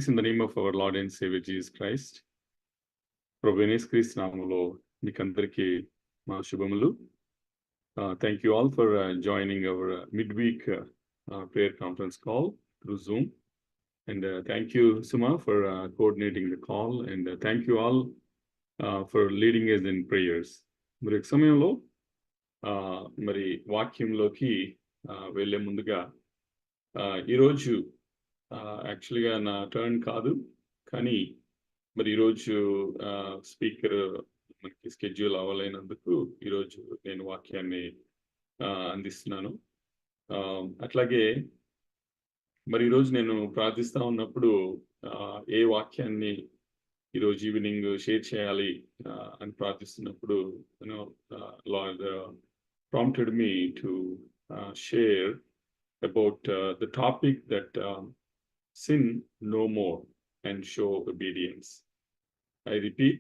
Greetings in the name of our Lord and Savior Jesus Christ. ప్రభు యేసుక్రీస్తు నామములో మీకందరికీ మా శుభములు. Thank you all for joining our midweek prayer conference call through Zoom. And thank you, Suma, for coordinating the call. And thank you all for leading us in prayers. మరి ఈ సమయంలో మరి వాక్యంలోకి వెళ్ళే ముందుగా ఈరోజు యాక్చువల్గా నా టర్న్ కాదు, కానీ మరి ఈరోజు స్పీకర్ మనకి స్కెడ్యూల్ అవ్వలేనందుకు ఈరోజు నేను వాక్యాన్ని అందిస్తున్నాను. అట్లాగే మరి ఈరోజు నేను ప్రార్థిస్తా ఉన్నప్పుడు ఏ వాక్యాన్ని ఈరోజు ఈవినింగ్ షేర్ చేయాలి అని ప్రార్థిస్తున్నప్పుడు Lord prompted me to share about the topic that sin no more and show obedience. I repeat,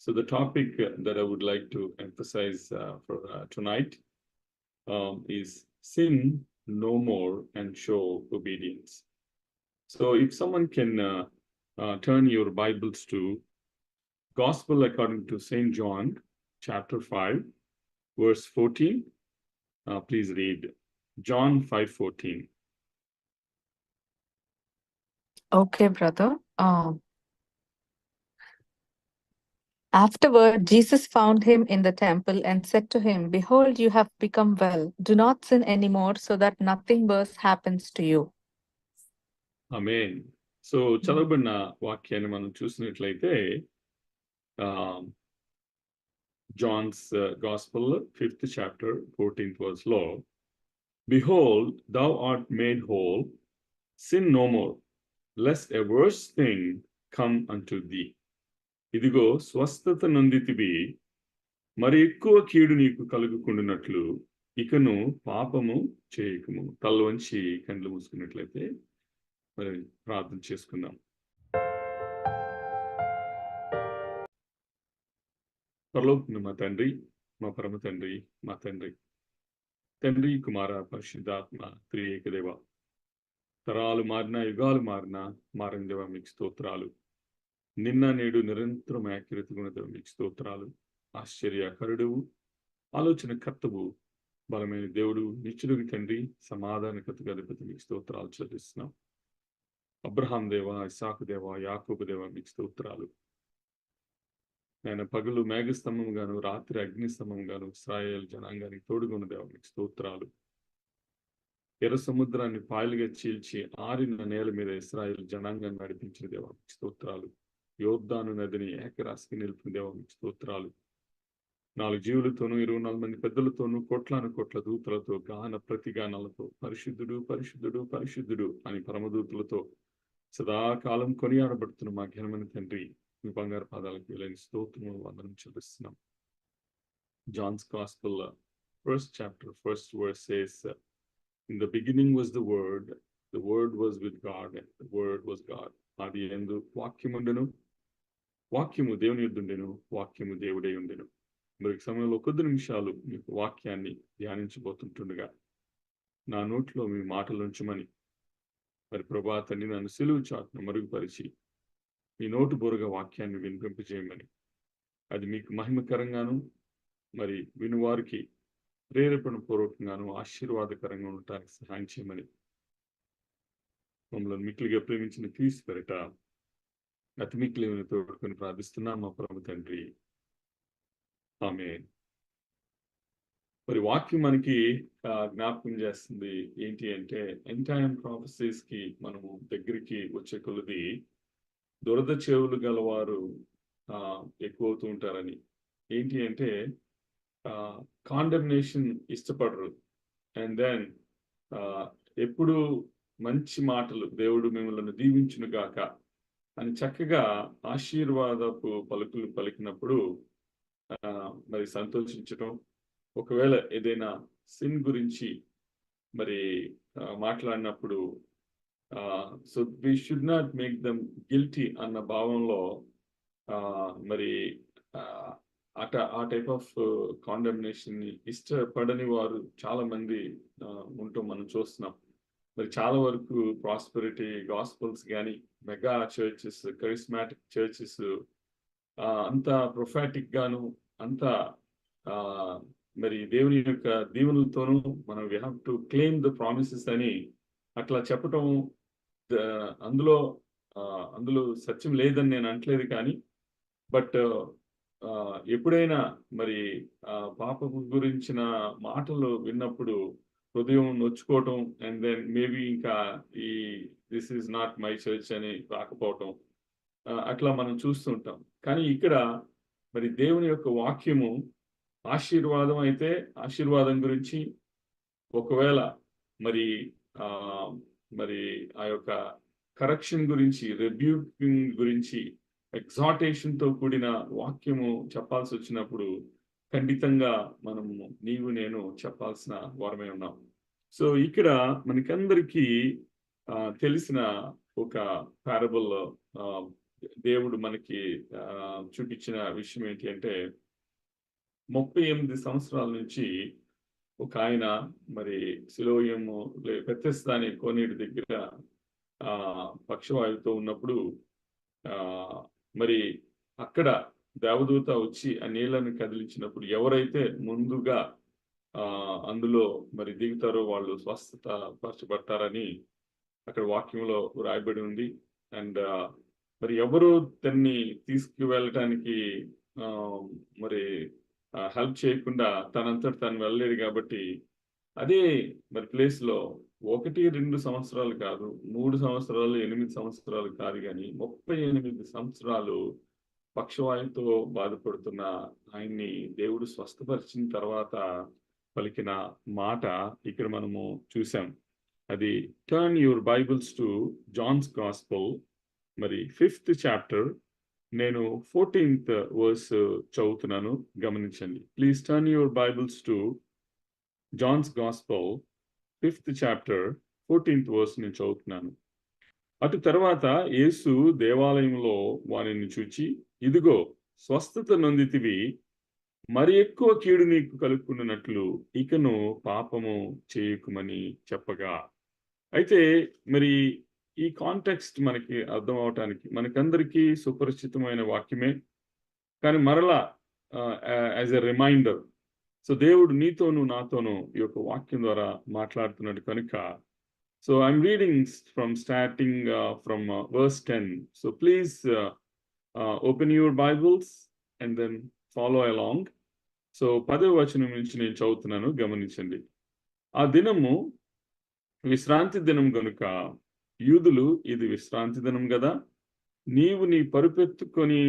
so the topic that I would like to emphasize for tonight is sin no more and show obedience. So if someone can turn your Bibles to Gospel according to St. John chapter 5 verse 14, please read John 5:14. Okay, brother. Afterward, Jesus found him in the temple and said to him, "Behold, you have become well. Do not sin anymore, so that nothing worse happens to you." Amen. So, చదవబడిన వాక్యాన్ని మనం చూసినట్లయితే John's Gospel, 5th chapter, 14th verse లో, "Behold, thou art made whole, sin no more, lest a worse thing come unto thee. ఇదిగో స్వస్థత నొందితివి, మరి ఎక్కువ కీడు నీకు కలుగుకుండునట్లు ఇకను పాపము చేయకము." తల వంచి కండ్లు మూసుకున్నట్లయితే మరి ప్రార్థన చేసుకుందాం. పరలోకమున్న మా తండ్రి, మా పరమ తండ్రి, మా తండ్రి, తండ్రి, కుమార, పరిశుద్ధాత్మ, త్రియేక దేవ, తరాలు మారినా, యుగాలు మారినా మారని దేవ మీకు స్తోత్రాలు. నిన్న నేడు నిరంతరం ఏకరీతిగా దేవ మీకు స్తోత్రాలు. ఆశ్చర్యకరుడువు, ఆలోచన కర్తవు, బలమైన దేవుడు, నిత్యుడికి తండ్రి, సమాధానకర్తగా అధిపతి మీకు స్తోత్రాలు చెల్లిస్తున్నాం. అబ్రహాం దేవ, ఇస్సాకు దేవ, యాకోబు దేవ మీకు స్తోత్రాలు. ఆయన పగలు మేఘస్తంభం గాను, రాత్రి అగ్నిస్తంభం గాను ఇశ్రాయేలు జనాంగానికి తోడుగున్న దేవ మీకు స్తోత్రాలు. ఎర్ర సముద్రాన్ని పాయలుగా చీల్చి ఆరిన నేల మీద ఇశ్రాయేలు జనాంగాన్ని నడిపించిన దేవ మీకు స్తోత్రాలు. యోర్దాను నదిని ఏకరాశికి నిలిపిన దేవ మీకు స్తోత్రాలు. 4 జీవులతోనూ 24 మంది పెద్దలతోనూ కోట్ల దూతలతో గాన ప్రతిగానాలతో పరిశుద్ధుడు పరిశుద్ధుడు పరిశుద్ధుడు అని పరమదూతులతో సదాకాలం కొనియాడబడుతున్న మా ఘనమైన తండ్రి, మీ బంగారు పాదాలకు వెళ్ళని స్తోత్రము వందనం చెల్లిస్తున్నాం. John's Gospel, 1st chapter, 1st verse says, "In the beginning was the Word was with God, and the Word was God. ఆది యందు వాక్యముండెను, వాక్యము దేవుని యొద్దుండెను, వాక్యము దేవుడై ఉండెను." మరి సమయంలో కొద్ది నిమిషాలు మీకు వాక్యాన్ని ధ్యానించబోతుంటుండగా నా నోట్లో మీ మాటలు ఉంచమని మరి ప్రభా తండ్రి నన్ను సిలువ చాటును మరుగుపరిచి మీ నోటు బోరుగా వాక్యాన్ని వినిపింపజేయమని, అది మీకు మహిమకరంగాను మరి వినువారికి ప్రేరేపణ పూర్వకంగాను ఆశీర్వాదకరంగా ఉండటానికి సహాయం చేయమని మమ్మల్ని మిక్కిలిగా ప్రేమించిన క్రీస్తు పేరిట అతి మిక్కిలి తోడుకొని ప్రార్థిస్తున్నాం మా పరమ తండ్రి, ఆమేన్. మరి వాక్యం మనకి జ్ఞాపకం చేస్తుంది ఏంటి అంటే, ఎండ్ టైమ్ ప్రాఫెసీస్ కి మనము దగ్గరికి వచ్చే కొలది దురద చెవులు గలవారు ఎక్కువ అవుతూ ఉంటారని. ఏంటి అంటే కాండమ్నేషన్ ఇష్టపడరు. అండ్ దెన్ ఎప్పుడు మంచి మాటలు, దేవుడు మిమ్మల్ని దీవించును గాక అని చక్కగా ఆశీర్వాదపు పలుకులు పలికినప్పుడు మరి సంతోషించటం, ఒకవేళ ఏదైనా సిన్ గురించి మరి మాట్లాడినప్పుడు so we should not make them guilty అన్న భావంలో మరి ఆ టైప్ ఆఫ్ కాండమ్నేషన్ ని ఇష్టపడని వారు చాలా మంది ఉండటం మనం చూస్తున్నాం. మరి చాలా వరకు ప్రాస్పెరిటీ గాస్పల్స్ కానీ, మెగా చర్చెస్, కరిస్మాటిక్ చర్చెస్ అంత ప్రొఫాటిక్ గాను, అంత మరి దేవుని యొక్క దీవెనలతోనూ మనం we have to claim the promises అని అట్లా చెప్పటం, అందులో అందులో సత్యం లేదని నేను అంటలేదు. కానీ బట్ ఎప్పుడైనా మరి పాపపు గురించిన మాటలు విన్నప్పుడు హృదయం నొచ్చుకోవటం, అండ్ దెన్ మేబీ ఇంకా ఈ this is not my church అని రాకపోవటం, అట్లా మనం చూస్తుంటాం. కానీ ఇక్కడ మరి దేవుని యొక్క వాక్యము ఆశీర్వాదం అయితే ఆశీర్వాదం గురించి, ఒకవేళ మరి మరి ఆ యొక్క కరెక్షన్ గురించి, రెబ్యూకింగ్ గురించి, ఎగ్జార్టేషన్ తో కూడిన వాక్యము చెప్పాల్సి వచ్చినప్పుడు ఖండితంగా మనము నీవు నేను చెప్పాల్సిన వారమే ఉన్నాం. సో ఇక్కడ మనకందరికీ తెలిసిన ఒక పారబుల్ దేవుడు మనకి చూపించిన విషయం ఏంటి అంటే, 38 సంవత్సరాల నుంచి ఒక ఆయన మరి సిలోయము బెతెస్దా అనే కోనేరు దగ్గర పక్షవాయువుతో ఉన్నప్పుడు మరి అక్కడ దేవదూత వచ్చి ఆ నీళ్లను కదిలించినప్పుడు ఎవరైతే ముందుగా అందులో మరి దిగుతారో వాళ్ళు స్వస్థత పరచబడతారని అక్కడ వాక్యంలో రాయబడి ఉంది. అండ్ మరి ఎవరు తన్ని తీసుకువెళ్ళటానికి మరి హెల్ప్ చేయకుండా తనంతట తను వెళ్ళలేడు కాబట్టి అదే మరి ప్లేస్ లో 1-2 సంవత్సరాలు కాదు, 3 సంవత్సరాలు, 8 సంవత్సరాలు కాదు, కానీ 38 సంవత్సరాలు పక్షవాయువుతో బాధపడుతున్న ఆయన్ని దేవుడు స్వస్థపరిచిన తర్వాత పలికిన మాట ఇక్కడ మనము చూసాం. అది turn your Bibles to John's gospel, మరి 5th చాప్టర్, నేను 14th వర్స్ చదువుతున్నాను, గమనించండి. Please turn your Bibles to John's gospel 5th chapter 14th verse నేను చదువుతున్నాను. అటు తర్వాత యేసు దేవాలయంలో వానిని చూచి, ఇదిగో స్వస్థత నొందితివి, మరి ఎక్కువ కీడు నీకు కలుక్కున్నట్లు ఇకను పాపము చేయకుమని చెప్పగా. అయితే మరి ఈ కాంటెక్స్ట్ మనకి అర్థం అవటానికి మనకందరికీ సుపరిచితమైన వాక్యమే, కానీ మరలా యాజ్ ఎ రిమైండర్, సో దేవుడు నీతోనూ నాతోనూ ఈ యొక్క వాక్యం ద్వారా మాట్లాడుతున్నాడు కనుక, so I'm reading from starting from verse 10. So please open your Bibles and then follow along. So 10వ వచనం నుంచి నేను చదువుతున్నాను, గమనించండి. ఆ దినము విశ్రాంతి దినం గనుక యూదులు, ఇది విశ్రాంతి దినం కదా, నీవు నీ పరుపెత్తుకుని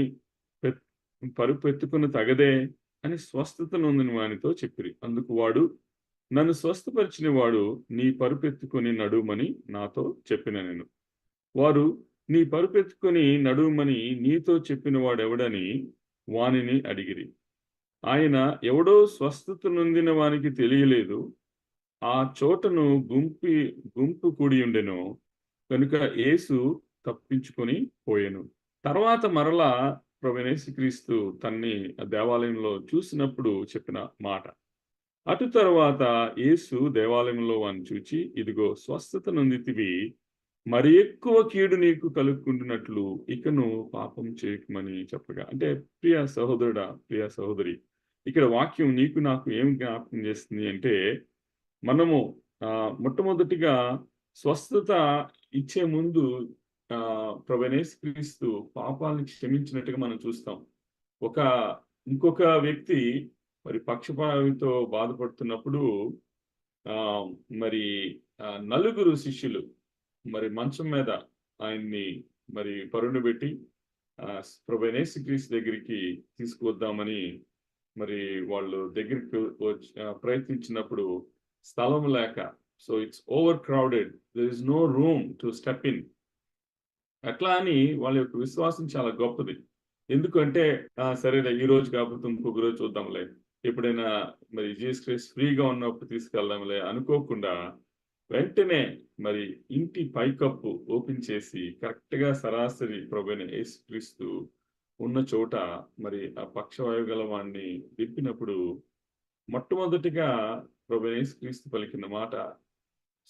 తగదే అని స్వస్థత నొందిన వానితో చెప్పిరి. అందుకు వాడు, నన్ను స్వస్థపరిచిన వాడు నీ పరుపెత్తుకొని నడుమని నాతో చెప్పిన నేను. వారు, నీ పరుపెత్తుకొని నడుమని నీతో చెప్పిన వాడెవడని వానిని అడిగిరి. ఆయన, ఎవడో స్వస్థత నొందిన వానికి తెలియలేదు, ఆ చోటను గుంపు కూడి ఉండెను కనుక యేసు తప్పించుకొని పోయెను. తర్వాత మరలా ప్రభువైన యేసుక్రీస్తు తన్ని దేవాలయంలో చూసినప్పుడు చెప్పిన మాట. అటు తర్వాత యేసు దేవాలయంలో వాని చూచి, ఇదిగో స్వస్థత నొందితివి, మరి ఎక్కువ కీడు నీకు కలుక్కుంటున్నట్లు ఇకను పాపం చేయకమని చెప్పగా. అంటే ప్రియ సహోదరుడా, ప్రియ సహోదరి, ఇక్కడ వాక్యం నీకు నాకు ఏం జ్ఞాపకం చేస్తుంది అంటే, మనము మొట్టమొదటిగా స్వస్థత ఇచ్చే ముందు ప్రభువైన యేసుక్రీస్తు పాపాలను క్షమించినట్టుగా మనం చూస్తాం. ఇంకొక వ్యక్తి మరి పక్షపాతంతో బాధపడుతున్నప్పుడు మరి 4 శిష్యులు మరి మంచం మీద ఆయన్ని మరి పరుండబెట్టి ప్రభువైన యేసుక్రీస్తు దగ్గరికి తీసుకువద్దామని మరి వాళ్ళు దగ్గరికి ప్రయత్నించినప్పుడు స్థలం లేక, so it's over crowded, there is no room to step in. అట్లా అని వాళ్ళ యొక్క విశ్వాసం చాలా గొప్పది. ఎందుకంటే సరేలే, ఈ రోజు కాకపోతే ఇంకొక రోజు చూద్దాంలే, ఎప్పుడైనా మరి జీసస్ క్రైస్ట్ ఫ్రీగా ఉన్నప్పుడు తీసుకెళ్దాంలే అనుకోకుండా వెంటనే మరి ఇంటి పైకప్పు ఓపెన్ చేసి కరెక్ట్ గా సరాసరి ప్రభువైన యేసుక్రీస్తు ఉన్న చోట మరి ఆ పక్షవాయువు గల వాడిని దింపినప్పుడు మొట్టమొదటిగా ప్రభువైన యేసుక్రీస్తు పలికిన మాట,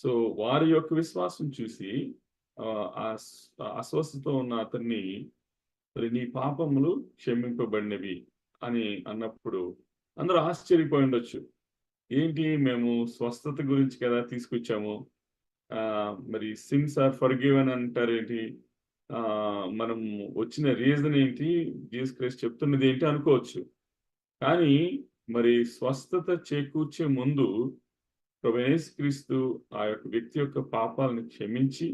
సో వారి యొక్క విశ్వాసం చూసి అస్వస్థతో ఉన్న అతన్ని, మరి నీ పాపములు క్షమింపబడినవి అని అన్నప్పుడు అందరూ ఆశ్చర్యపోయి ఉండొచ్చు. ఏంటి, మేము స్వస్థత గురించి కదా తీసుకొచ్చాము, మరి సిన్స్ ఆర్ ఫర్గివెన్ అంటారేంటి, మనం వచ్చిన రీజన్ ఏంటి, జీసస్ క్రైస్ట్ చెప్తున్నది ఏంటి అనుకోవచ్చు. కానీ మరి స్వస్థత చేకూర్చే ముందు ప్రభువైన యేసుక్రీస్తు ఆ యొక్క వ్యక్తి యొక్క పాపాలను క్షమించి,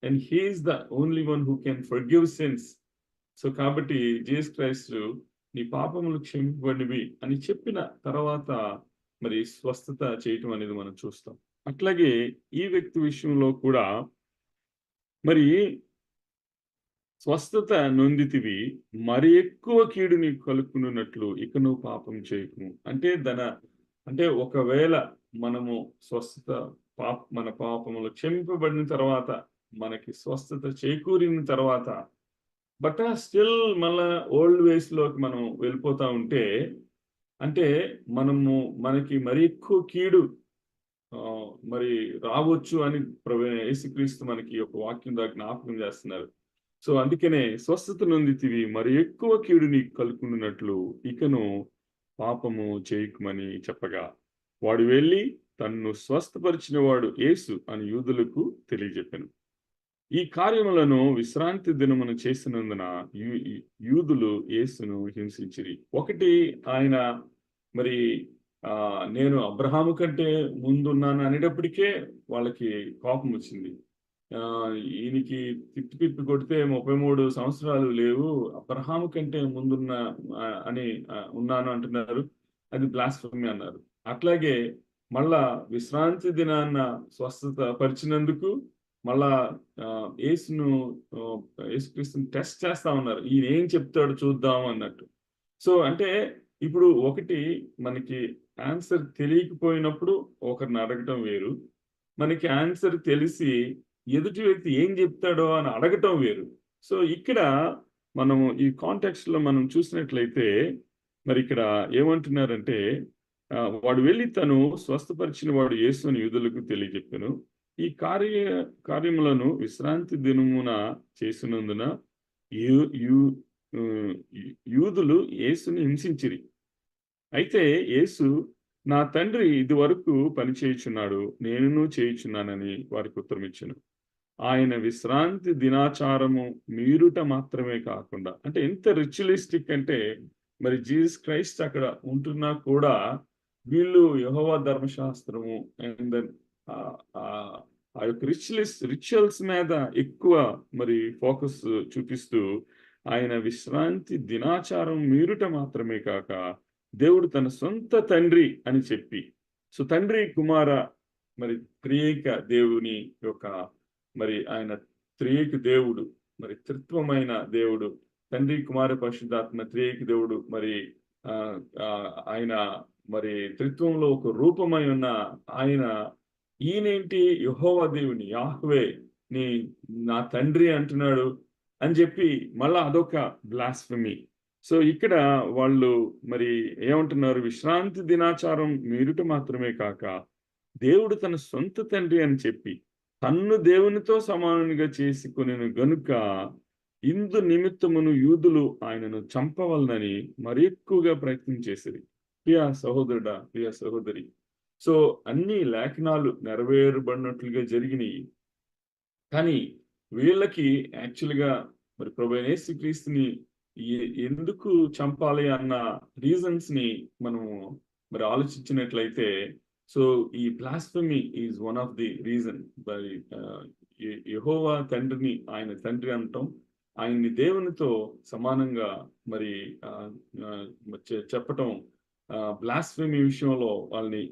and he is the only one who can forgive since. So కాబట్టి జీసస్ క్రైస్ట్ నీ పాపములు క్షమింపబడినవి అని చెప్పిన తర్వాత మరి స్వస్థత చేయటం అనేది మనం చూస్తాం. అట్లాగే ఈ వ్యక్తి విషయంలో కూడా మరి స్వస్థత నొందితివి, మరి ఎక్కువ కీడు నీకు కలుక్కున్నట్లు ఇక నువ్వు పాపం చేయకుము. అంటే ఒకవేళ మనము స్వస్థత మన పాపములు క్షమింపబడిన తర్వాత, మనకి స్వస్థత చేకూరిన తర్వాత, బట్ స్టిల్ మళ్ళా ఓల్డ్ వేస్ లోకి మనం వెళ్ళిపోతా ఉంటే, అంటే మనకి మరి ఎక్కువ కీడు మరి రావచ్చు అని ప్రభువైన యేసుక్రీస్తు మనకి ఒక వాక్యం ద్వారా జ్ఞాపకం చేస్తున్నారు. సో అందుకనే స్వస్థత నొందితివి, మరి ఎక్కువ కీడు నీకు కలుక్కున్నట్లు ఇకను పాపము చేయకుమని చెప్పగా, వాడు వెళ్ళి తన్ను స్వస్థపరిచిన వాడు యేసు అని యూదులకు తెలియజెప్పాను. ఈ కార్యములను విశ్రాంతి దినమున చేసినందున యూదులు యేసును హింసించిరి. ఒకటి, ఆయన మరి నేను అబ్రహాము కంటే ముందున్నాను అనేటప్పటికే వాళ్ళకి కోపం వచ్చింది. ఈయనకి తిప్పి కొడితే 33 సంవత్సరాలు లేవు, అబ్రహాము కంటే ముందున్న అని ఉన్నాను అంటున్నారు, అది బ్లాస్ఫెమీ అన్నారు. అట్లాగే మళ్ళా విశ్రాంతి దినాన్న స్వస్థత పరిచినందుకు మళ్ళా యేసుక్రీస్తుని టెస్ట్ చేస్తా ఉన్నారు, ఈయన ఏం చెప్తాడు చూద్దాం అన్నట్టు. సో అంటే ఇప్పుడు ఒకటి, మనకి ఆన్సర్ తెలియకపోయినప్పుడు ఒకరిని అడగటం వేరు, మనకి ఆన్సర్ తెలిసి ఎదుటి వ్యక్తి ఏం చెప్తాడో అని అడగటం వేరు. సో ఇక్కడ మనము ఈ కాంటెక్స్ట్ లో మనం చూసినట్లయితే, మరి ఇక్కడ ఏమంటున్నారంటే, వాడు వెళ్ళి తను స్వస్థపరిచిన వాడు యేసు అని యూదులకు తెలియజెప్పాను. ఈ కార్యములను విశ్రాంతి దినమున చేసినందున యూదులు యేసుని హింసించిరి. అయితే యేసు, నా తండ్రి ఇది వరకు పని చేయుచున్నాడు, నేను చేయుచున్నానని వారికి ఉత్తరం ఇచ్చాను. ఆయన విశ్రాంతి దినాచారము మీరుట మాత్రమే కాకుండా, అంటే ఎంత రిచువలిస్టిక్ అంటే, మరి జీసస్ క్రైస్ట్ అక్కడ ఉంటున్నా కూడా వీళ్ళు యెహోవా ధర్మశాస్త్రము అండ్ దెన్ ఆ యొక్క రిచువల్స్ మీద ఎక్కువ మరి ఫోకస్ చూపిస్తూ, ఆయన విశ్రాంతి దినాచారం మీరుట మాత్రమే కాక దేవుడు తన సొంత తండ్రి అని చెప్పి, సో తండ్రి కుమార మరి త్రియేక దేవుని యొక్క, మరి ఆయన త్రియేక దేవుడు, మరి త్రిత్వమైన దేవుడు, తండ్రి కుమార పరిశుద్ధాత్మ త్రియేక దేవుడు, మరి ఆయన మరి త్రిత్వంలో ఒక రూపమై ఉన్న ఆయన, ఈయనేంటి యెహోవా దేవుని యాహ్వే నా తండ్రి అంటున్నాడు అని చెప్పి మళ్ళా అదొక బ్లాస్ఫెమీ. సో ఇక్కడ వాళ్ళు మరి ఏమంటున్నారు, విశ్రాంతి దినాచారం మీరుట మాత్రమే కాక దేవుడు తన సొంత తండ్రి అని చెప్పి తన్ను దేవునితో సమానంగా చేసుకొనెను గనుక ఇందు నిమిత్తమును యూదులు ఆయనను చంపవలనని మరి ఎక్కువగా ప్రయత్నం చేసిరి. ప్రియ సహోదరుడా, ప్రియ సహోదరి, సో అన్ని లేఖనాలు నెరవేరబడినట్లుగా జరిగినాయి. కానీ వీళ్ళకి యాక్చువల్గా మరి ప్రభువైన యేసుక్రీస్తుని ఎందుకు చంపాలి అన్న రీజన్స్ ని మనము మరి ఆలోచించినట్లయితే, సో ఈ blasphemy is one of the reason. మరి యెహోవా తండ్రిని ఆయన తండ్రి అనటం, ఆయన్ని దేవునితో సమానంగా మరి చెప్పటం, బ్లాస్ఫెమీ విషయంలో వాళ్ళని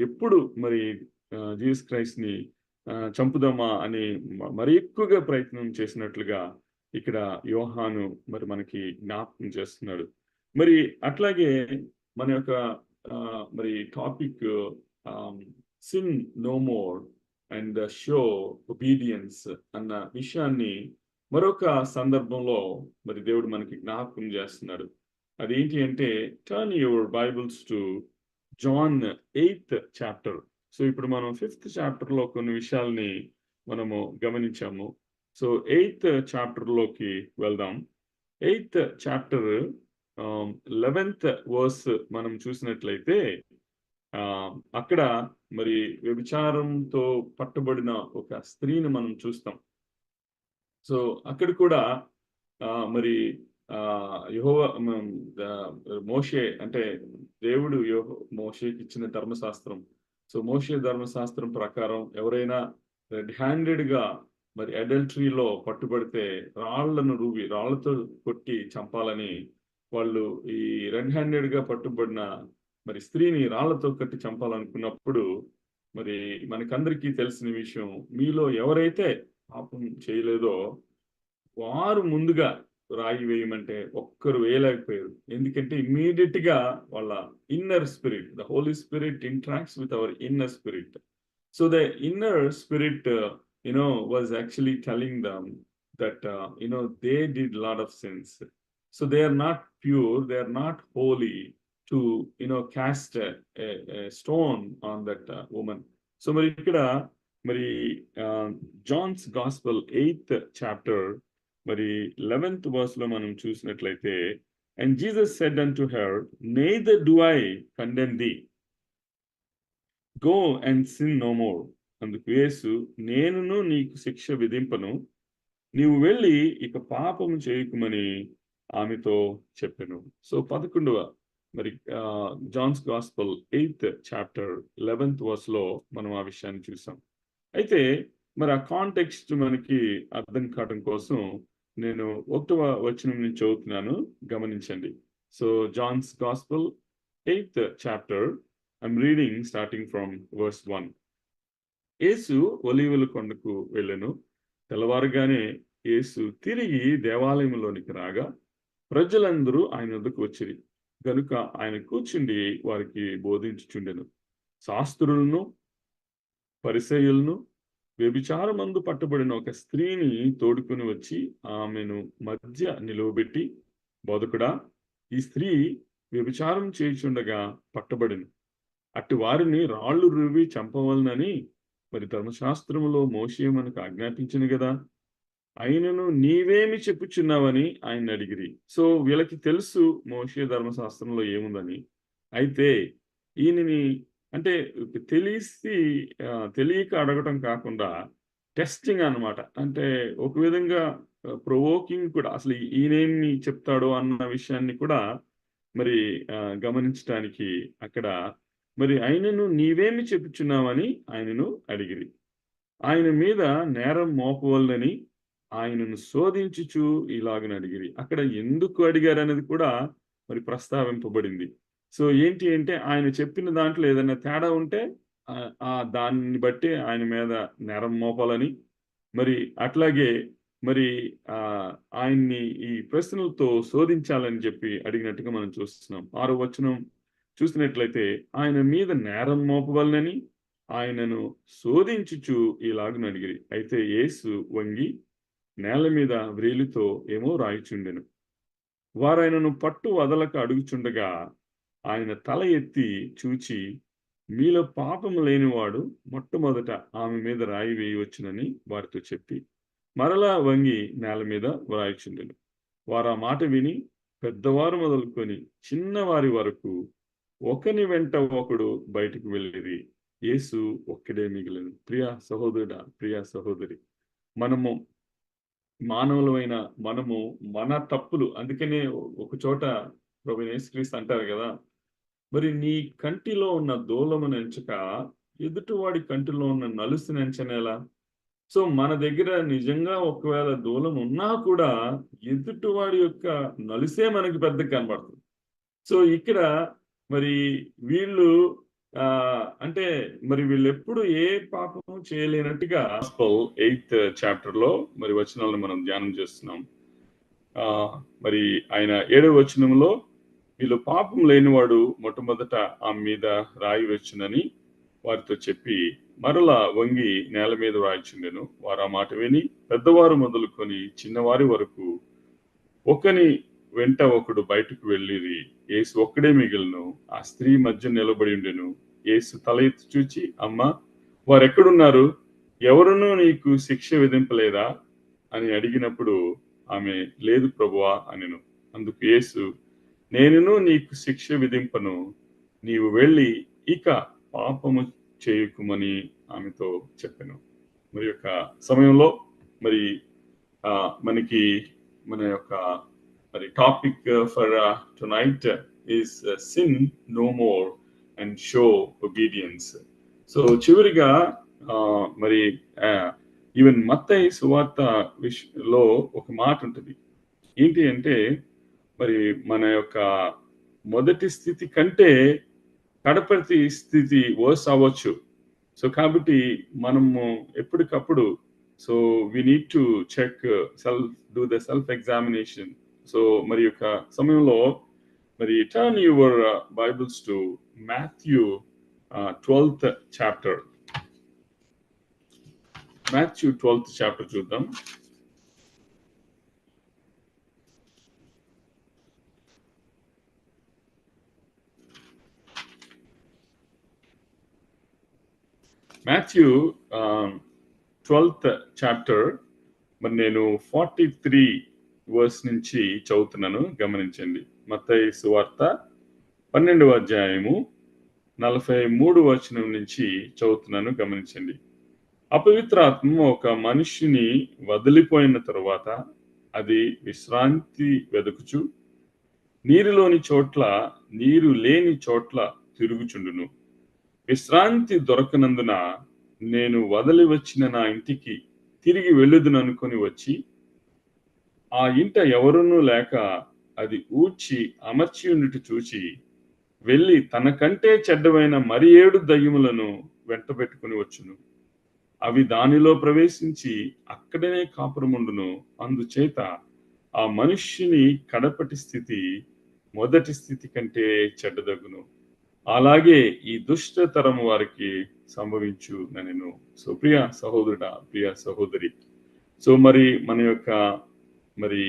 ఎప్పుడు మరి జీసస్ క్రైస్ట్ ని చంపుదామా అని మరి ఎక్కువగా ప్రయత్నం చేసినట్లుగా ఇక్కడ యోహాను మరి మనకి జ్ఞాపకం చేస్తున్నాడు. మరి అట్లాగే మన యొక్క మరి topic sin no more and show obedience అన్న విషయాన్ని మరొక సందర్భంలో మరి దేవుడు మనకి జ్ఞాపకం చేస్తున్నాడు. అదేంటి అంటే, turn your Bibles to John 8th chapter. So ఇప్పుడు మనం 5th చాప్టర్లో కొన్ని విషయాల్ని మనము గమనించాము. సో 8th చాప్టర్లోకి వెళ్దాం. 8th చాప్టర్ 11th వర్స్ మనం చూసినట్లయితే అక్కడ మరి వ్యభిచారంతో పట్టబడిన ఒక స్త్రీని మనం చూస్తాం. సో అక్కడ కూడా మరి యెహోవా మోషే అంటే దేవుడు మోషేకి ఇచ్చిన ధర్మశాస్త్రం. సో మోషే ధర్మశాస్త్రం ప్రకారం ఎవరైనా రెడ్ హ్యాండెడ్ గా మరి అడల్టరీలో పట్టుబడితే రాళ్లతో కొట్టి చంపాలని వాళ్ళు ఈ రెడ్ హ్యాండెడ్ గా పట్టుబడిన మరి స్త్రీని రాళ్లతో కట్టి చంపాలనుకున్నప్పుడు మరి మనకందరికీ తెలిసిన విషయం, మీలో ఎవరైతే పాపం చేయలేదో వారు ముందుగా రాయి వేయమంటే ఒక్కరు వేయలేకపోయారు. ఎందుకంటే ఇమ్మీడియట్ గా వాళ్ళ inner spirit, the holy spirit interacts with our inner spirit. So the inner spirit was actually telling them that they did a lot of sins. So they are not pure, they are not holy to cast a stone on that woman. So మరి ఇక్కడ మరి Johne's gospel 8th chapter మరి 11th verse లో మనం చూసినట్లయితే, and Jesus said unto her, neither do I condemn thee, go and sin no more. అందుకు యేసు, నేనును నీకు శిక్ష విధింపను, నీవు వెళ్ళి ఇక పాపము చేయకుమని ఆమెతో చెప్పెను. సో 11వ మరి Johne's gospel 8th chapter 11th verse లో మనం ఆ విషయాన్ని చూసాం. అయితే మరి ఆ కాంటెక్స్ట్ మనకి అర్థం కావడం కోసం నేను 1వ వచనం నుంచి చదువుతున్నాను, గమనించండి. So Johne's gospel 8th chapter, I'm reading starting from verse 1. యేసు ఒలీవల కొండకు వెళ్ళెను. తెల్లవారుగానే యేసు తిరిగి దేవాలయంలోనికి రాగా ప్రజలందరూ ఆయన వద్దకు వచ్చిరి గనుక ఆయన కూర్చుండి వారికి బోధించుచుండెను. శాస్త్రులను పరిసయ్యులను వ్యభిచారమందు పట్టబడిన ఒక స్త్రీని తోడుకుని వచ్చి ఆమెను మధ్య నిలువబెట్టి, బోధకుడా, ఈ స్త్రీ వ్యభిచారం చేయుచుండగా పట్టబడిను. అట్టి వారిని రాళ్ళు రువ్వి చంపవలనని మరి ధర్మశాస్త్రములో మోషే మనకు ఆజ్ఞాపించింది కదా, ఆయనను నీవేమి చెప్పుచున్నావని ఆయన అడిగిరి. సో వీళ్ళకి తెలుసు మోషే ధర్మశాస్త్రంలో ఏముందని. అయితే ఈయనని అంటే తెలియక అడగటం కాకుండా టెస్టింగ్ అన్నమాట. అంటే ఒక విధంగా ప్రొవోకింగ్ కూడా, అసలు ఈయనేమి చెప్తాడో అన్న విషయాన్ని కూడా మరి గమనించడానికి అక్కడ మరి ఆయనను నీవేమి చెప్పుచున్నావని ఆయనను అడిగిరి. ఆయన మీద నేరం మోపవలనని ఆయనను శోధించుచు ఇలాగని అడిగిరి. అక్కడ ఎందుకు అడిగారు అనేది కూడా మరి ప్రస్తావింపబడింది. సో ఏంటి అంటే ఆయన చెప్పిన దాంట్లో ఏదైనా తేడా ఉంటే దాన్ని బట్టి ఆయన మీద నేరం మోపాలని, మరి అట్లాగే మరి ఆయన్ని ఈ ప్రశ్నలతో శోధించాలని చెప్పి అడిగినట్టుగా మనం చూస్తున్నాం. 6వ వచనం చూసినట్లయితే, ఆయన మీద నేరం మోపవలనని ఆయనను శోధించుచు ఇలాగని అడిగిరి. అయితే యేసు వంగి నేల మీద వ్రేలితో ఏమో రాయిచుండెను. వారాయనను పట్టు వదలక అడుగుచుండగా ఆయన తల ఎత్తి చూచి, మీలో పాపము లేనివాడు మొట్టమొదట ఆమె మీద రాయి వేయవచ్చునని వారితో చెప్పి మరలా వంగి నేల మీద వ్రాయిచుండెను. వారు ఆ మాట విని పెద్దవారు మొదలుకొని చిన్నవారి వరకు ఒకని వెంట ఒకడు బయటకు వెళ్ళిరి. యేసు ఒక్కడే మిగిలిన. ప్రియ సహోదరుడా, ప్రియ సహోదరి, మనము మానవులమైన మనము మన తప్పులు, అందుకనే ఒక చోట ప్రభువైన యేసుక్రీస్తు అంటారు కదా, మరి నీ కంటిలో ఉన్న దూలమును ఎంచక ఎదుటివాడి కంటిలో ఉన్న నలుసును ఎంచనేలా. సో మన దగ్గర నిజంగా ఒకవేళ దూలం ఉన్నా కూడా ఎదుటివాడి యొక్క నలుసే మనకి పెద్దగా కనబడుతుంది. సో ఇక్కడ మరి వీళ్ళు అంటే మరి వీళ్ళు ఎప్పుడు ఏ పాపము చేయలేనట్టుగా 8th చాప్టర్ లో మరి వచనాలను మనం ధ్యానం చేస్తున్నాం. మరి ఆయన 7వ వచనంలో, వీళ్ళు పాపం లేనివాడు మొట్టమొదట ఆమె మీద రాయి వచ్చునని వారితో చెప్పి మరలా వంగి నేల మీద రాయిచుండెను. వారు ఆ మాట విని పెద్దవారు మొదలుకొని చిన్నవారి వరకు ఒకని వెంట ఒకడు బయటకు వెళ్ళిరి. యేసు ఒక్కడే మిగిలిను. ఆ స్త్రీ మధ్య నిలబడి ఉండెను. యేసు తల ఎత్తి చూచి, అమ్మా, వారు ఎక్కడున్నారు? ఎవరునూ నీకు శిక్ష విధింపలేదా అని అడిగినప్పుడు ఆమె, లేదు ప్రభువా అనెను. అందుకు యేసు, నేనును నీకు శిక్ష విధింపను, నీవు వెళ్ళి ఇక పాపము చేయకుమని ఆమెతో చెప్పెను. మరి యొక్క సమయంలో మరి మనకి మన యొక్క మరి topic for tonight is sin no more and show obedience. So చివరిగా మరి ఈవెన్ మత్తయి సువార్త లో ఒక మాట ఉంటుంది. ఏంటి అంటే మరి మన యొక్క మొదటి స్థితి కంటే కడపటి స్థితి వర్స్ అవ్వచ్చు. సో కాబట్టి మనము ఎప్పటికప్పుడు so we need to check do the self examination. So మరి యొక్క సమయంలో మరి turn your Bibles to Matthew 12th chapter. Matthew 12th chapter చూద్దాం. మాథ్యూ 12th chapter మరి నేను 43 verse నుంచి చదువుతున్నాను, గమనించండి. మత్తయి సువార్త 12వ అధ్యాయము 43 వచనం నుంచి చదువుతున్నాను, గమనించండి. అపవిత్రాత్మ ఒక మనిషిని వదిలిపోయిన తరువాత అది విశ్రాంతి వెదుకుచు నీరులోని చోట్ల నీరు లేని చోట్ల తిరుగుచుండును. విశ్రాంతి దొరకనందున నేను వదిలి వచ్చిన నా ఇంటికి తిరిగి వెళ్ళుదుననుకొని వచ్చి ఆ ఇంట ఎవరునూ లేక అది ఊడ్చి అమర్చి ఉండుట చూచి వెళ్ళి తనకంటే చెడ్డమైన మరి 7 దయ్యములను వెంటబెట్టుకుని వచ్చును. అవి దానిలో ప్రవేశించి అక్కడనే కాపురముండును. అందుచేత ఆ మనుష్యుని కడపటి స్థితి మొదటి స్థితి కంటే చెడ్డదగును. అలాగే ఈ దుష్టతరం వారికి సంభవించు నేను. సో ప్రియ సహోదరుడా, ప్రియ సహోదరి, సో మరి మన యొక్క మరి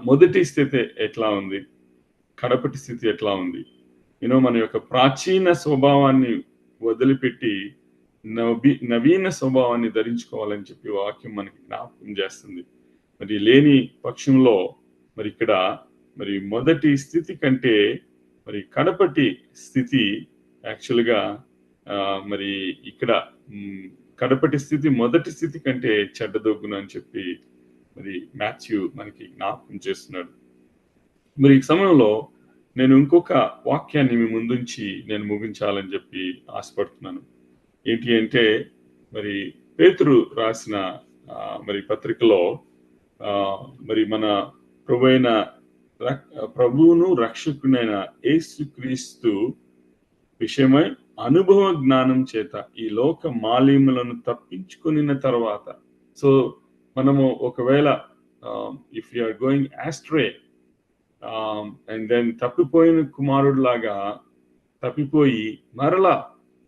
మొదటి స్థితి ఎట్లా ఉంది, కడపటి స్థితి ఎట్లా ఉంది? మన యొక్క ప్రాచీన స్వభావాన్ని వదిలిపెట్టి నవీన స్వభావాన్ని ధరించుకోవాలని చెప్పి వాక్యం మనకి జ్ఞాపకం చేస్తుంది. మరి లేని పక్షంలో మరి ఇక్కడ మరి మొదటి స్థితి కంటే మరి కడపటి స్థితి యాక్చువల్గా మరి ఇక్కడ కడపటి స్థితి మొదటి స్థితి కంటే చెడ్డదొగ్గును అని చెప్పి మరి మాథ్యూ మనకి జ్ఞాపకం చేస్తున్నాడు. మరి ఈ సమయంలో నేను ఇంకొక వాక్యాన్ని మీ ముందుంచి నేను ముగించాలని చెప్పి ఆశపడుతున్నాను. ఏంటి అంటే మరి పేతురు రాసిన మరి పత్రికలో మరి మన ప్రభువును రక్షకునైన యేసుక్రీస్తు విషయమై అనుభవ జ్ఞానం చేత ఈ లోక మాలిన్యములను తప్పించుకున్న తర్వాత, సో మనము ఒకవేళ if you are going astray and then తప్పిపోయిన కుమారుడు లాగా తప్పిపోయి మరలా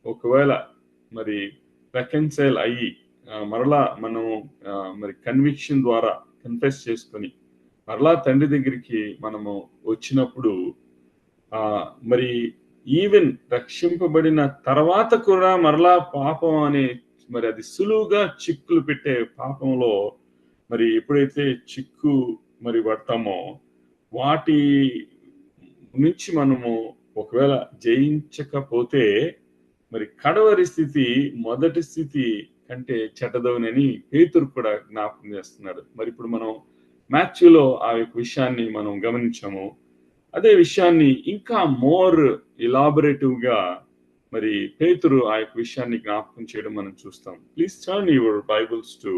ఒకవేళ మరి రెకన్సైల్ అయ్యి మరలా మనం మరి కన్విక్షన్ ద్వారా కన్ఫెస్ చేసుకొని మరలా తండ్రి దగ్గరికి మనము వచ్చినప్పుడు మరి ఈవెన్ రక్షింపబడిన తర్వాత కూడా మరలా పాపం అనే మరి అది సులువుగా చిక్కులు పెట్టే పాపంలో మరి ఎప్పుడైతే చిక్కు మరి పడతామో వాటి నుంచి మనము ఒకవేళ జయించకపోతే మరి కడవరి స్థితి మొదటి స్థితి కంటే చెడ్డదవునని పేతురు కూడా జ్ఞాపకం చేస్తున్నాడు. మరి ఇప్పుడు మనం మాథ్యూలో ఆ యొక్క విషయాన్ని మనం గమనించాము. అదే విషయాన్ని ఇంకా మోర్ ఎలాబరేటివ్ గా మరి పేతురు ఆ యొక్క విషయాన్ని జ్ఞాపకం చేయడం మనం చూస్తాం. Please turn your Bibles to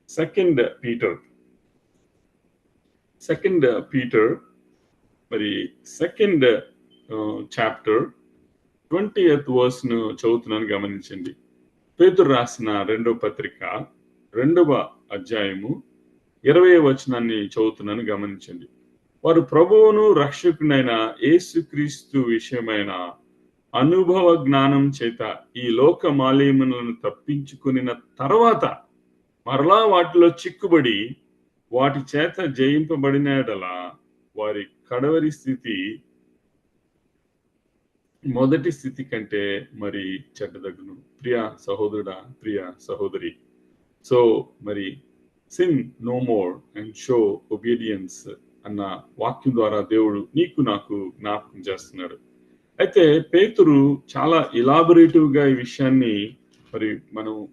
2 Peter మరి 2nd chapter 20th verse ను చదువుతున్నాను, గమనించండి. పేతురు రాసిన 2వ పత్రిక 2వ అధ్యాయము 20వ వచనాన్ని చదువుతున్నాను, గమనించండి. వారు ప్రభువును రక్షకునైన యేసుక్రీస్తు విషయమైన అనుభవ జ్ఞానం చేత ఈ లోక మాలిన్యములను తప్పించుకున్న తర్వాత మరలా వాటిలో చిక్కుబడి వాటి చేత జయింపబడిన యెడల వారి కడవరి స్థితి మొదటి స్థితి కంటే మరి చెడ్డదగును. ప్రియ సహోదరుడా, ప్రియ సహోదరి. సో మరి sin no more and show obedience అన్న వాక్యం ద్వారా దేవుడు నీకు నాకు జ్ఞాపకం చేస్తున్నాడు. అయితే పేతురు చాలా ఇలాబొరేటివ్ గా ఈ విషయాన్ని మరి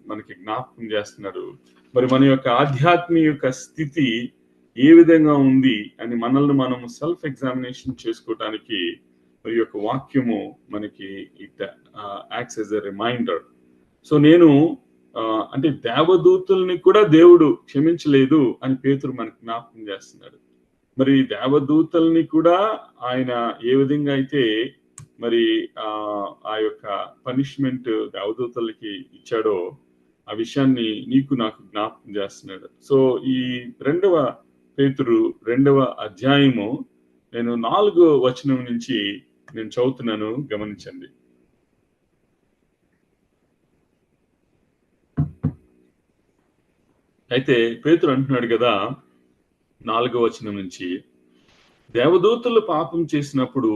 మనకి జ్ఞాపకం చేస్తున్నాడు. మరి మన యొక్క ఆధ్యాత్మిక స్థితి ఏ విధంగా ఉంది అని మనల్ని మనం సెల్ఫ్ ఎగ్జామినేషన్ చేసుకోవటానికి మరి యొక్క వాక్యము మనకి it acts as a reminder. So నేను అంటే దేవదూతుల్ని కూడా దేవుడు క్షమించలేదు అని పేతురు మనకి జ్ఞాపకం చేస్తున్నాడు. మరి దేవదూతల్ని కూడా ఆయన ఏ విధంగా అయితే మరి ఆ యొక్క పనిష్మెంట్ దేవదూతలకి ఇచ్చాడో ఆ విషయాన్ని నీకు నాకు జ్ఞాపకం చేస్తున్నాడు. సో ఈ 2వ పేతురు 2వ అధ్యాయము నేను 4వ వచనం నుంచి నేను చదువుతున్నాను, గమనించండి. అయితే పేతురు అంటున్నాడు కదా 4వ వచనం నుంచి, దేవదూతలు పాపం చేసినప్పుడు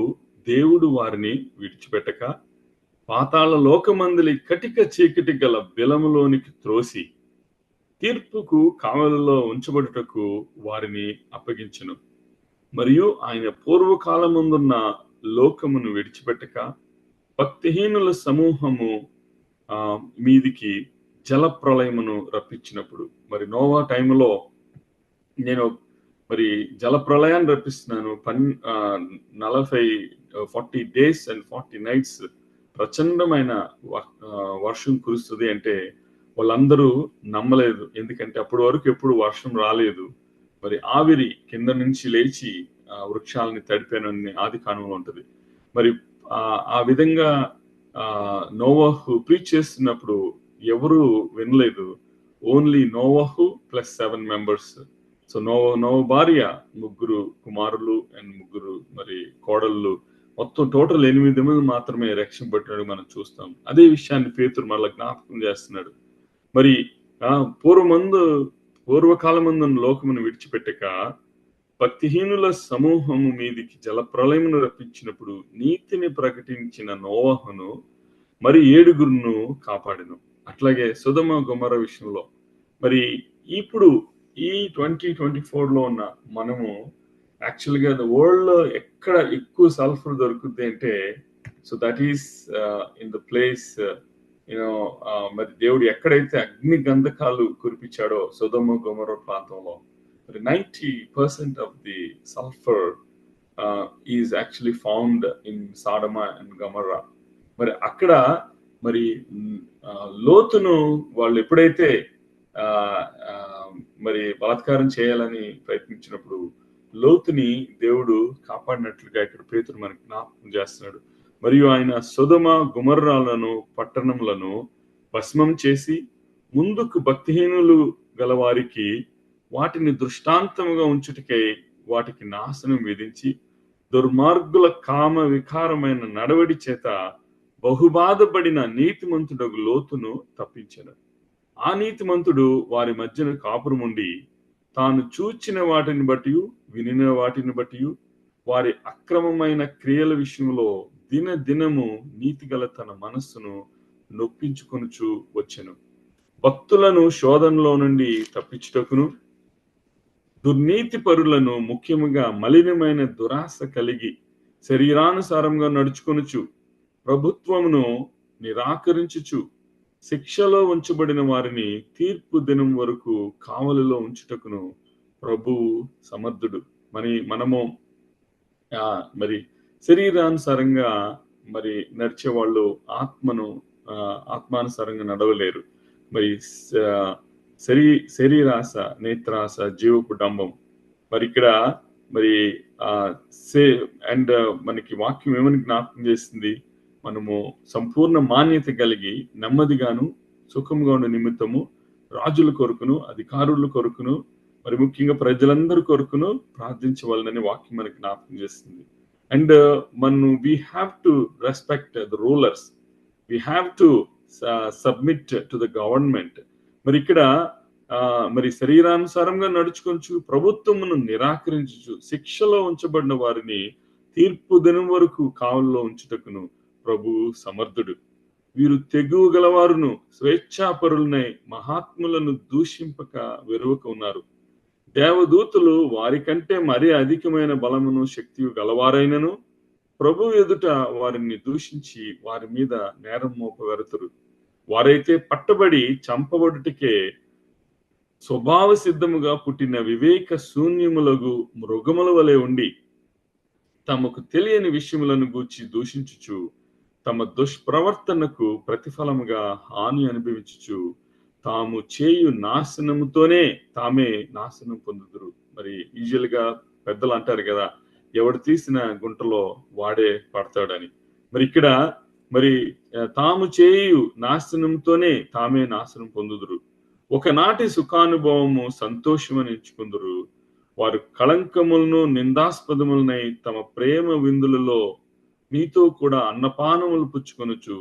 దేవుడు వారిని విడిచిపెట్టక పాతాళ లోకమందలి కటిక చీకటి గల బిలములోనికి త్రోసి తీర్పుకు కావలిలో ఉంచబడుటకు వారిని అప్పగించెను. మరియు ఆయన పూర్వకాలమందున్న లోకమును విడిచిపెట్టక భక్తిహీనుల సమూహము మీదికి జల ప్రళయమును రప్పించినప్పుడు, మరి నోవా టైంలో నేను మరి జల ప్రళయాన్ని రప్పిస్తున్నాను. 40 days and 40 nights ప్రచండమైన వర్షం కురుస్తుంది అంటే వాళ్ళందరూ నమ్మలేదు. ఎందుకంటే అప్పటి వరకు ఎప్పుడు వర్షం రాలేదు. మరి ఆవిరి కింద నుంచి లేచి వృక్షాలని తడిపానని ఆది కాండంలో ఉంటది. మరి ఆ విధంగా నోవహు ప్రీచ్ చేస్తున్నప్పుడు ఎవరు వినలేదు. ఓన్లీ నోవహు ప్లస్ 7 members. సో నోవ భార్య 3 కుమారులు అండ్ 3 మరి కోడళ్ళు, మొత్తం టోటల్ 8 మంది మాత్రమే రక్షణ పట్టినట్టు మనం చూస్తాం. అదే విషయాన్ని పేతురు మళ్ళీ జ్ఞాపకం చేస్తున్నాడు. మరి పూర్వకాలమందు లోకమును విడిచిపెట్టక భక్తిహీనుల సమూహము మీదికి జల ప్రళయమును రప్పించినప్పుడు నీతిని ప్రకటించిన నోవహును మరి 7 కాపాడెను. అట్లాగే సొదొమ గొమొర్ర విషయంలో మరి ఇప్పుడు ఈ 2024లో ఉన్న మనము యాక్చువల్గా వరల్డ్ లో ఎక్కడ ఎక్కువ సల్ఫర్ దొరుకుతుంది అంటే, so that is in the place మరి దేవుడు ఎక్కడైతే అగ్ని గంధకాలు కురిపించాడో సొదొమ గొమొర్ర ప్రాంతంలో మరి 90% of the sulphur is actually found in Sodom and Gomorrah. మరి అక్కడ మరి లోతును వాళ్ళు ఎప్పుడైతే మరి బలాత్కారం చేయాలని ప్రయత్నించినప్పుడు లోతుని దేవుడు కాపాడినట్లుగా ఇక్కడ పేతురు మనకి జ్ఞాపకం చేస్తున్నాడు. మరియు ఆయన సొదొమ గొమొర్రాలను పట్టణములను భస్మం చేసి ముందుకు భక్తిహీనులు గల వారికి వాటిని దృష్టాంతముగా ఉంచుటకై వాటికి నాశనం విధించి దుర్మార్గుల కామ వికారమైన నడవడి చేత బహుబాధపడిన నీతిమంతుడగు లోతును తప్పించెను. ఆ నీతిమంతుడు వారి మధ్యన కాపురముండి తాను చూచిన వాటిని బట్టి వినిన వాటిని బట్టి వారి అక్రమమైన క్రియల విషయంలో దినదినము నీతిగల తన మనస్సును నొప్పించుకొనుచు వచ్చెను. భక్తులను శోధనలో నుండి తప్పించుటకును దుర్నీతి పరులను ముఖ్యముగా మలినమైన దురాశ కలిగి శరీరానుసారంగా నడుచుకొనుచు ప్రభుత్వమును నిరాకరించుచు శిక్షలో ఉంచబడిన వారిని తీర్పు దినం వరకు కావలిలో ఉంచుటకును ప్రభువు సమర్థుడు. మనము మరి శరీరానుసారంగా మరి నడిచే వాళ్ళు ఆత్మానుసారంగా నడవలేరు. మరి శరీరాశ, నేత్రాశ, జీవపు డంబం. మరి ఇక్కడ మరి అండ్ మనకి వాక్యం ఏమని జ్ఞాపకం చేస్తుంది, మనము సంపూర్ణ మాన్యత కలిగి నెమ్మదిగాను సుఖంగా ఉన్న నిమిత్తము రాజుల కొరకును అధికారుల కొరకును మరి ముఖ్యంగా ప్రజలందరి కొరకును ప్రార్థించవాలని వాక్యం మనకి జ్ఞాపకం చేస్తుంది. And we have to respect the rulers, we have to submit to the government. మరి ఇక్కడ మరి శరీరానుసారంగా నడుచుకొంచు ప్రభుత్వమును నిరాకరించు శిక్షలో ఉంచబడిన వారిని తీర్పు దినం వరకు కావల్లో ఉంచుటకును ప్రభువు సమర్థుడు. వీరు తెగువ గలవారును స్వేచ్ఛాపరులనై మహాత్ములను దూషింపక వెరువక ఉన్నారు. దేవదూతలు వారికంటే మరీ అధికమైన బలమును శక్తియు గలవారైనను ప్రభు ఎదుట వారిని దూషించి వారి మీద నేరం మోపగలుగుతారు. వారైతే పట్టబడి చంపబడుటకే స్వభావ సిద్ధముగా పుట్టిన వివేక శూన్యములగు మృగముల వలె ఉండి తమకు తెలియని విషయములను గూర్చి దూషించుచు తమ దుష్ప్రవర్తనకు ప్రతిఫలముగా హాని అనుభవించుచు తాము చేయు నాశనముతోనే తామే నాశనం పొందుదురు. మరి యూజువల్ గా పెద్దలు అంటారు కదా, ఎవడు తీసిన గుంటలో వాడే పడతాడని. మరి ఇక్కడ మరి తాము చేయు నాశనంతోనే తామే నాశనం పొందుదురు. ఒకనాటి సుఖానుభవము సంతోషమని ఎంచుకుందురు. వారు కళంకములను నిందాస్పదములనై తమ ప్రేమ విందులలో మీతో కూడా అన్నపానములు పుచ్చుకొనుచు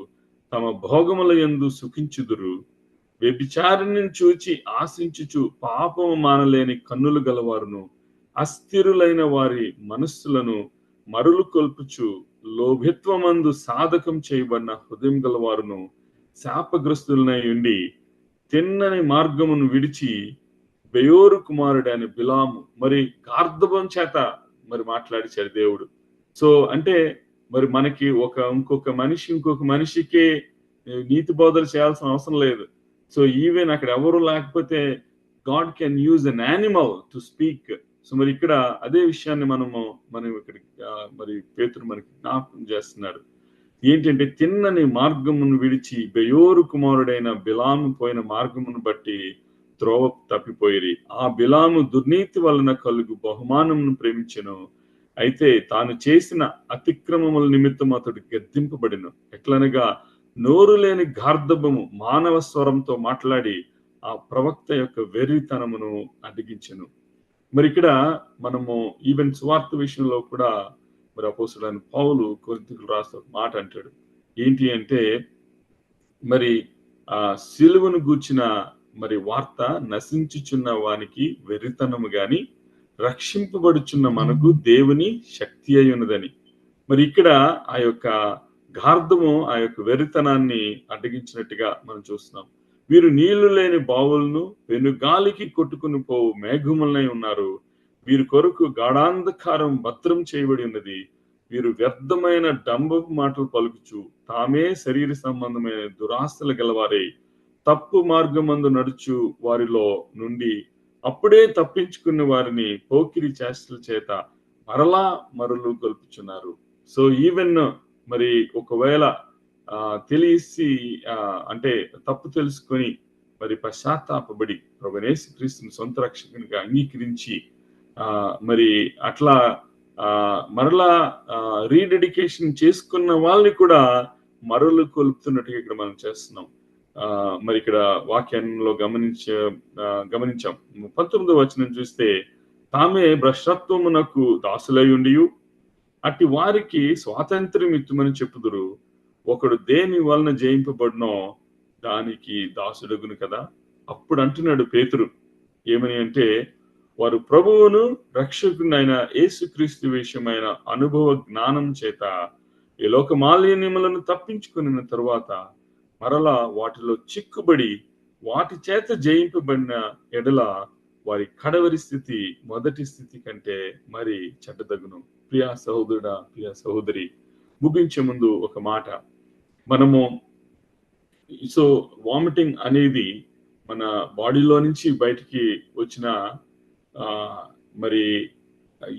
తమ భోగముల యందు సుఖించుదురు. వ్యభిచారిని చూచి ఆశించుచు పాపము మానలేని కన్నులు గలవారును అస్థిరులైన వారి మనస్సులను మరులు కొల్పుచు లోభిత్వమందు సాధకం చేయబడిన హృదయం గలవారును శాపగ్రస్తులనై ఉండి తిన్నని మార్గమును విడిచి బెయోరు కుమారుడైన బిలాము మరి గార్ధబం చేత మరి మాట్లాడిచాడు దేవుడు. సో అంటే మరి మనకి ఇంకొక మనిషికే నీతి బోధలు చేయాల్సిన అవసరం లేదు. సో ఈవెన్ అక్కడ ఎవరు లేకపోతే God can use an animal to speak. So మరి ఇక్కడ అదే విషయాన్ని మనం ఇక్కడ మరి పేతురు మనకి జ్ఞాపకం చేస్తున్నాడు. ఏంటంటే తిన్నని మార్గమును విడిచి బెయోరు కుమారుడైన బిలాము పోయిన మార్గమును బట్టి త్రోవ తప్పిపోయిరి. ఆ బిలాము దుర్నీతి వలన కలుగు బహుమానమును ప్రేమించెను. అయితే తాను చేసిన అతిక్రమముల నిమిత్తం అతడు గద్దింపబడిను. ఎట్లనగా నోరు లేని గార్ధబము మానవ స్వరంతో మాట్లాడి ఆ ప్రవక్త యొక్క వెర్రితనమును అడ్డగించెను. మరి ఇక్కడ మనము ఈవెన్ సువార్త విషయంలో కూడా మరి అపోస్తలుడైన పౌలు కొరింథీయులకు రాస్తూ ఒక మాట అంటాడు. ఏంటి అంటే మరి ఆ సిలువను గూర్చిన మరి వార్త నశించుచున్న వానికి వెర్రితనము గాని రక్షింపబడుచున్న మనకు దేవుని శక్తి అయి ఉన్నదని. మరి ఇక్కడ ఆ యొక్క గార్ధము ఆ యొక్క వెర్రితనాన్ని అడ్డగించినట్టుగా మనం చూస్తున్నాం. వీరు నీళ్లు లేని బావులను వెనుగాలికి కొట్టుకుని పోవు మేఘములనై ఉన్నారు. వీరి కొరకు గాఢాంధకారం భద్రం చేయబడి ఉన్నది. వీరు వ్యర్థమైన డంబపు మాటలు పలుకుచు తామే శరీర సంబంధమైన దురాశలు గలవారై తప్పు మార్గమందు నడుచు వారిలో నుండి అప్పుడే తప్పించుకున్న వారిని పోకిరి చేష్టల చేత మరలా మరలు గొల్పుచున్నారు. సో ఈవెన్ మరి ఒకవేళ తెలిసి అంటే తప్పు తెలుసుకొని మరి పశ్చాత్తాపబడి ప్రభువైన యేసుక్రీస్తుని సొంత రక్షకునిగా అంగీకరించి మరి అట్లా మరలా రీడెడికేషన్ చేసుకున్న వాళ్ళని కూడా మరలు కొలుపుతున్నట్టుగా ఇక్కడ మనం చేస్తున్నాం. మరి ఇక్కడ వాక్యంలో గమనించాం 19వ వచనం చూస్తే తామే భ్రష్టత్వమునకు దాసులై ఉండియు అట్టి వారికి స్వాతంత్ర్యం ఇత్తుమని చెప్పుదురు. ఒకడు దేని వలన జయింపబడినో దానికి దాసుడగును కదా. అప్పుడు అంటున్నాడు పేతురు ఏమని అంటే, వారు ప్రభువును రక్షకునైన యేసుక్రీస్తు విషయమైన అనుభవ జ్ఞానం చేత ఈ లోక మాలిన్యములను తప్పించుకున్న తరువాత మరలా వాటిలో చిక్కుబడి వాటి చేత జయింపబడిన ఎడల వారి కడవరి స్థితి మొదటి స్థితి కంటే మరి చెడ్డదగును. ప్రియా సహోదరుడా, ప్రియా సహోదరి, ముగించే ముందు ఒక మాట. మనము సో వామిటింగ్ అనేది మన బాడీలో నుంచి బయటికి వచ్చిన మరి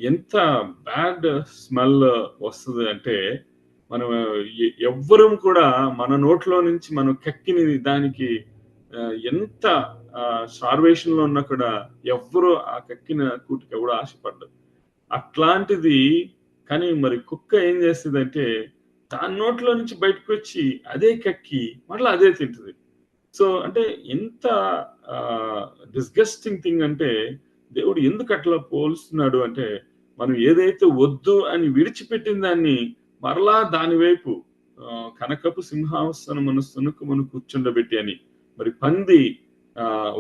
ఎంత బ్యాడ్ స్మెల్ వస్తుంది అంటే మనం ఎవ్వరం కూడా మన నోట్లో నుంచి మనం కక్కిని దానికి ఎంత స్టార్వేషన్ లో ఉన్నా కూడా ఎవ్వరూ ఆ కక్కిన కూటికి ఎవరు ఆశపడ్డారు. అట్లాంటిది కానీ మరి కుక్క ఏం చేస్తుంది అంటే దాని నోట్లో నుంచి బయటకు వచ్చి అదే కక్కి మళ్ళీ అదే తింటుంది. సో అంటే ఎంత డిస్గస్టింగ్ థింగ్ అంటే దేవుడు ఎందుకు అట్లా పోలుస్తున్నాడు అంటే మనం ఏదైతే వద్దు అని విడిచిపెట్టిన దాన్ని మరలా దాని వైపు కనకపు సింహాసనమును సునుకమును కూర్చుండబెట్టి అని. మరి పంది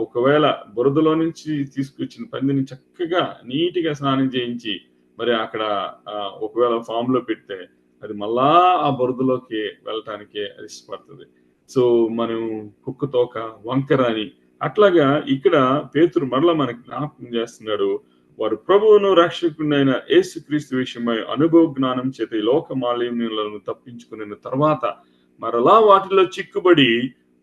ఒకవేళ బురదలో నుంచి తీసుకొచ్చిన పందిని చక్కగా నీటిగా స్నానం చేయించి మరి అక్కడ ఒకవేళ ఫామ్ లో పెడితే అది మళ్ళా ఆ బురదలోకి వెళ్ళటానికే అది ఇష్టపడుతుంది. సో మనం కుక్క తోక వంకర అని అట్లాగా ఇక్కడ పేతురు మరలా మనకు జ్ఞాపకం చేస్తున్నాడు. వారు ప్రభువును రక్షకుడైన యేసుక్రీస్తు విషయమై అనుభవ జ్ఞానం చేత ఈ లోక మాలిన్యులను తప్పించుకున్న తర్వాత మరలా వాటిలో చిక్కుబడి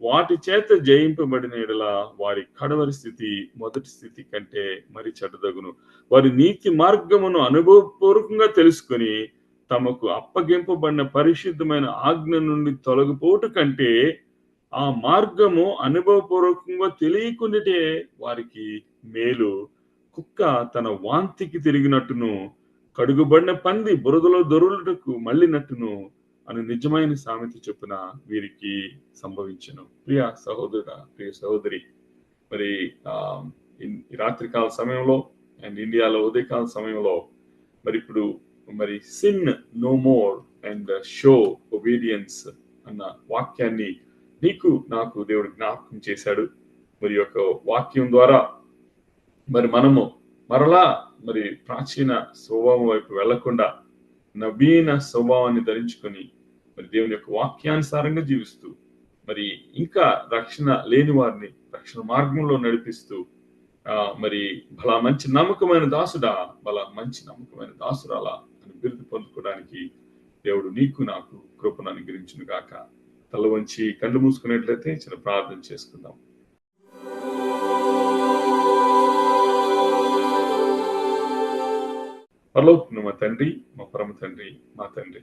వాటి చేత జయింపబడిన ఎడల వారి కడవరి స్థితి మొదటి స్థితి కంటే మరి చెడ్డదగును. వారి నీతి మార్గమును అనుభవపూర్వకంగా తెలుసుకొని తమకు అప్పగింపబడిన పరిశుద్ధమైన ఆజ్ఞ నుండి తొలగిపోటు కంటే ఆ మార్గము అనుభవపూర్వకంగా తెలియకుండాటే వారికి మేలు. కుక్క తన వాంతికి తిరిగినట్టును కడుగుబడిన పంది బురదలో దొరులుటకు మళ్ళినట్టును అని నిజమైన సామెత చొప్పున వీరికి సంభవించను. ప్రియ సహోదరుడ, ప్రియ సహోదరి, మరి ఈ రాత్రికాల సమయంలో అండ్ ఇండియాలో ఉదయకాల సమయంలో మరి ఇప్పుడు మరి sin no more and show obedience అన్న వాక్యాన్ని నీకు నాకు దేవుడు జ్ఞాపకం చేశాడు. మరి యొక్క వాక్యం ద్వారా మరి మనము మరలా మరి ప్రాచీన స్వభావం వైపు వెళ్లకుండా నవీన స్వభావాన్ని ధరించుకొని మరి దేవుని యొక్క వాక్యానుసారంగా జీవిస్తూ మరి ఇంకా రక్షణ లేని వారిని రక్షణ మార్గంలో నడిపిస్తూ మరి బలా మంచి నమ్మకమైన దాసుడా, బలా మంచి నమ్మకమైన దాసురాలా అని బిరుదు పొందుకోవడానికి దేవుడు నీకు నాకు కృపను అనుగ్రహించును గాక. తల వంచి కళ్ళు మూసుకున్నట్లయితే చిన్న ప్రార్థన చేసుకుందాం. పరలోకమున్న మా తండ్రి, మా పరమ తండ్రి, మా తండ్రి,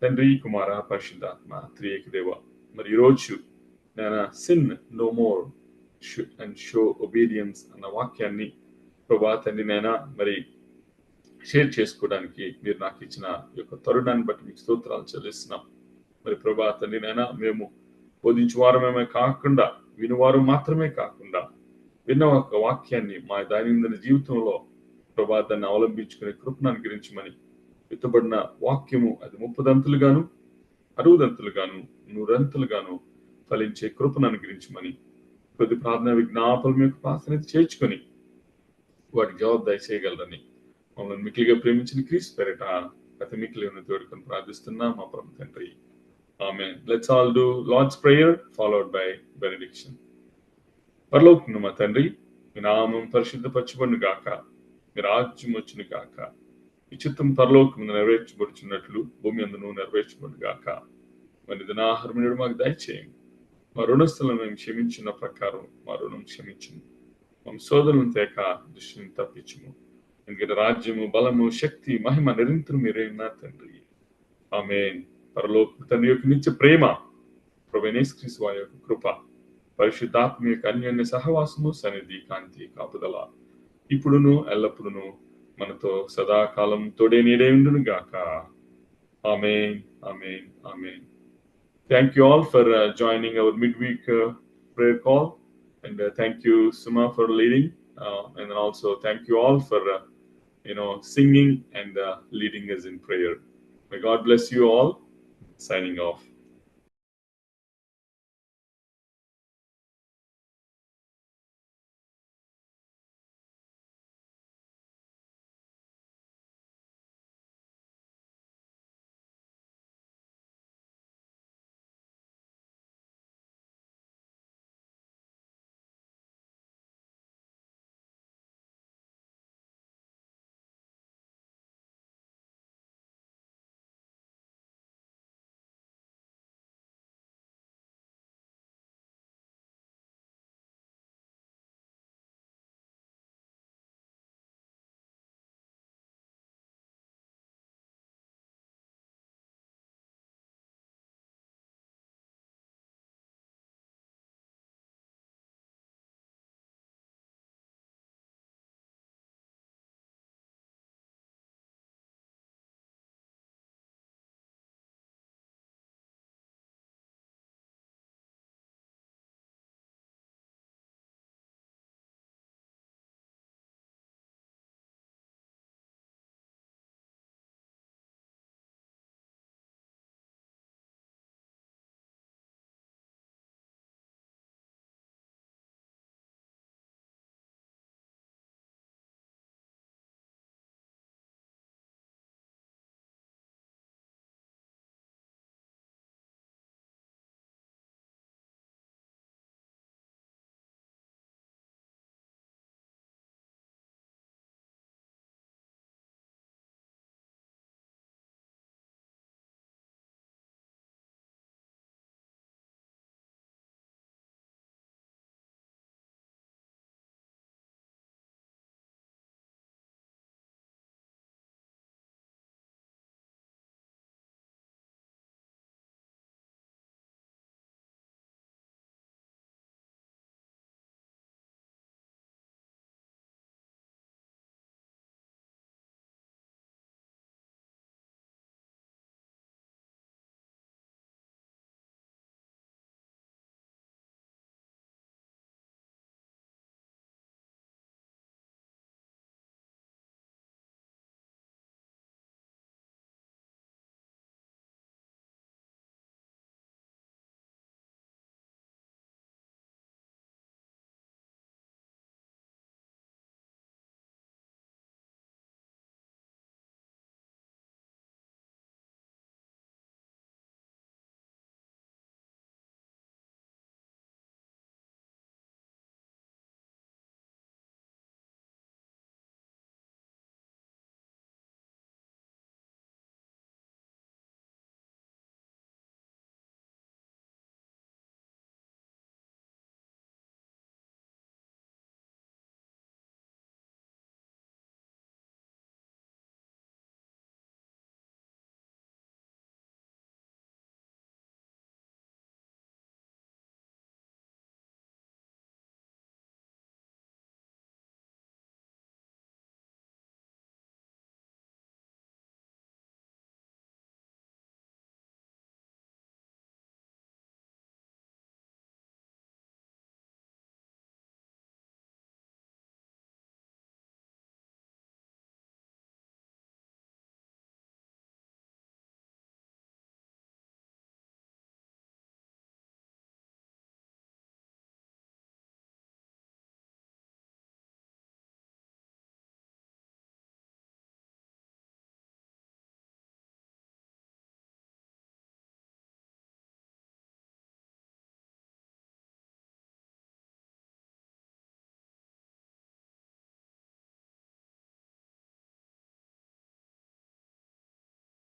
తండ్రి కుమార పరిశుద్ధాత్మ త్రియేక దేవ, మరి ఈరోజు నేను sin no more and show obedience అన్న వాక్యాన్ని ప్రభా తండ్రి నైనా మరి షేర్ చేసుకోవడానికి మీరు నాకు ఇచ్చిన ఈ యొక్క తరుణాన్ని బట్టి మీకు స్తోత్రాలు చెల్లిస్తున్నాం. మరి ప్రభా తండ్రి నైనా మేము బోధించువారమే కాకుండా వినువారు మాత్రమే కాకుండా విన్న ఒక వాక్యాన్ని మా దైనందిన జీవితంలో ప్రభా దాన్ని అవలంబించుకునే కృపను అనుగ్రహించమని, విత్తబడిన వాక్యము అది 30 దంతులుగాను 60 దంతులుగాను 100 దంతులుగాను ఫలించే కృపను అనుగ్రహించమని కొద్ది ప్రార్థన విజ్ఞాపనల యొక్క ప్రార్థన చేర్చుకొని వాటికి జవాబు దయచేయగలరని మమ్మల్ని మిక్కిలిగా ప్రేమించిన క్రీస్తు పేరిట అతి మిక్కిలి ఉన్న తోడుకొని ప్రార్థిస్తున్నా మా పరమ తండ్రి. Amen. Let's all do Lord's Prayer followed by benediction. పరలోకమున్న మా తండ్రి, మీ నామం పరిశుద్ధపరచబడును గాక, మీ రాజ్యం వచ్చును గాక, మీ చిత్తం పరలోకమున నెరవేర్చబడుచున్నట్లు భూమి అందును నెరవేర్చబడును గాక. మరి దినాహారమును మాకు దయచేయండి. మా రుణస్థులను మేము క్షమించిన ప్రకారం మా రుణం క్షమించము. మా సోదరులను తేక దృష్టిని తప్పించము. ఎందుకంటే రాజ్యము, బలము, శక్తి, మహిమ నిరంతరం మీరే ఉన్నారు తండ్రి. ఆమేన్. పరలోక తండ్రి యొక్క నిత్య ప్రేమ, ప్రభువైన యేసుక్రీస్తు వారి యొక్క కృప, పరిశుద్ధాత్మ యొక్క అన్యోన్య సహవాసము, సన్నిధి, కాంతి, కాపుదల ఇప్పుడును ఎల్లప్పుడును మనతో సదాకాలం తోడే నీడే ఉండును గాక. ఆమేన్, ఆమేన్, ఆమేన్. Thank you all for joining our midweek prayer call, and thank you Suma for leading, and then also thank you all for singing and leading us in prayer. May God bless you all. Signing off.